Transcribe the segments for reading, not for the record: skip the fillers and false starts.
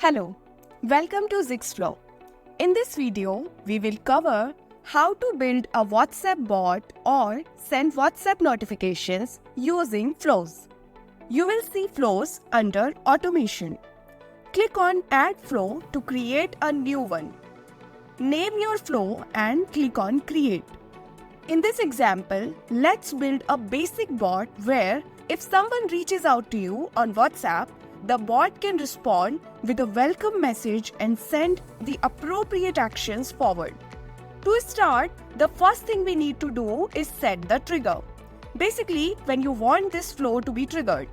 Hello, welcome to Zixflow. In this video, we will cover how to build a WhatsApp bot or send WhatsApp notifications using flows. You will see flows under automation. Click on Add Flow to create a new one. Name your flow and click on Create. In this example, let's build a basic bot where if someone reaches out to you on WhatsApp, the bot can respond with a welcome message and send the appropriate actions forward. To start, the first thing we need to do is set the trigger. Basically, when you want this flow to be triggered.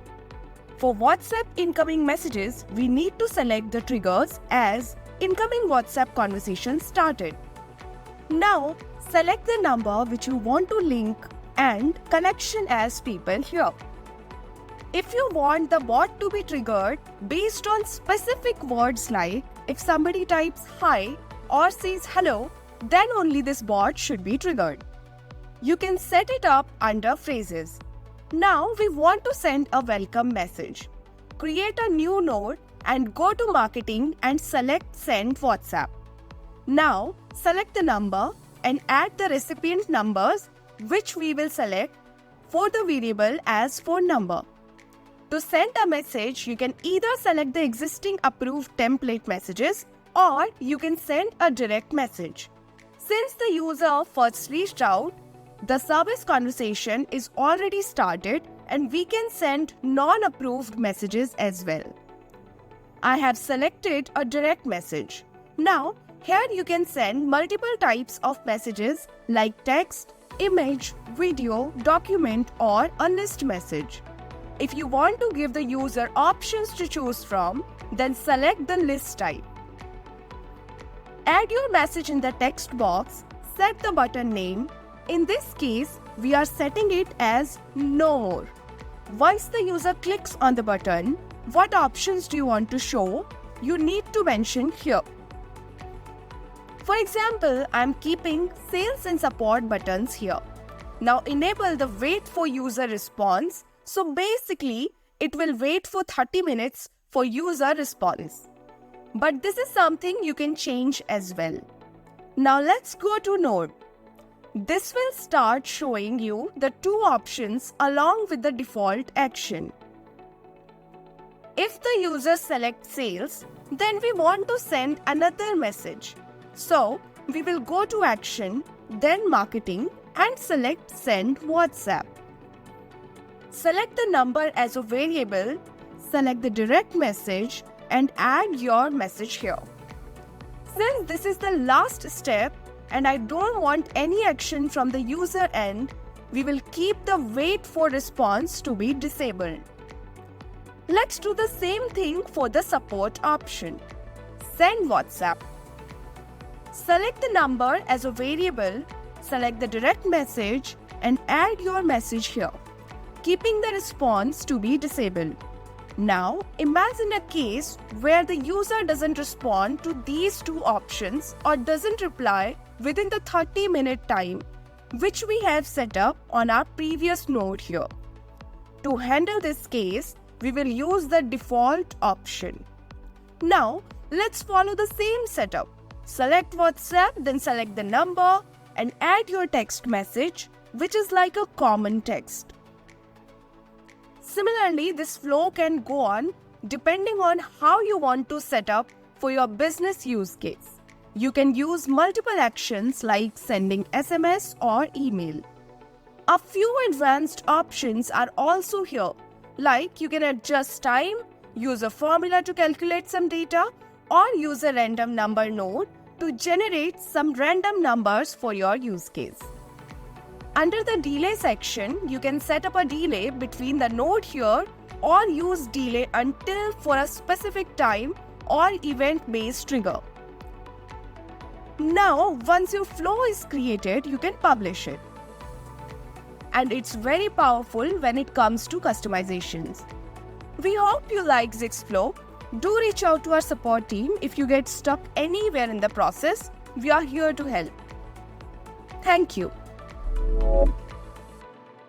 For WhatsApp incoming messages, we need to select the triggers as incoming WhatsApp conversation started. Now, select the number which you want to link and connection as people here. If you want the bot to be triggered based on specific words like if somebody types hi or says hello, then only this bot should be triggered. You can set it up under phrases. Now we want to send a welcome message. Create a new node and go to marketing and select send WhatsApp. Now select the number and add the recipient numbers which we will select for the variable as phone number. To send a message, you can either select the existing approved template messages or you can send a direct message. Since the user first reached out, the service conversation is already started and we can send non-approved messages as well. I have selected a direct message. Now, here you can send multiple types of messages like text, image, video, document or a list message. If you want to give the user options to choose from, then select the list type. Add your message in the text box, set the button name. In this case, we are setting it as No More. Once the user clicks on the button, what options do you want to show? You need to mention here. For example, I am keeping sales and support buttons here. Now enable the wait for user response. So basically, it will wait for 30 minutes for user response. But this is something you can change as well. Now let's go to Node. This will start showing you the two options along with the default action. If the user selects sales, then we want to send another message. So we will go to action, then marketing and select send WhatsApp. Select the number as a variable, select the direct message and add your message here. Since this is the last step and I don't want any action from the user end, we will keep the wait for response to be disabled. Let's do the same thing for the support option. Send WhatsApp. Select the number as a variable, select the direct message and add your message here, keeping the response to be disabled. Now, imagine a case where the user doesn't respond to these two options or doesn't reply within the 30-minute time, which we have set up on our previous node here. To handle this case, we will use the default option. Now, let's follow the same setup. Select WhatsApp, then select the number and add your text message, which is like a common text. Similarly, this flow can go on depending on how you want to set up for your business use case. You can use multiple actions like sending SMS or email. A few advanced options are also here, like you can adjust time, use a formula to calculate some data, or use a random number node to generate some random numbers for your use case. Under the delay section, you can set up a delay between the node here or use delay until for a specific time or event-based trigger. Now, once your flow is created, you can publish it. And it's very powerful when it comes to customizations. We hope you like Zixflow. Do reach out to our support team if you get stuck anywhere in the process. We are here to help. Thank you.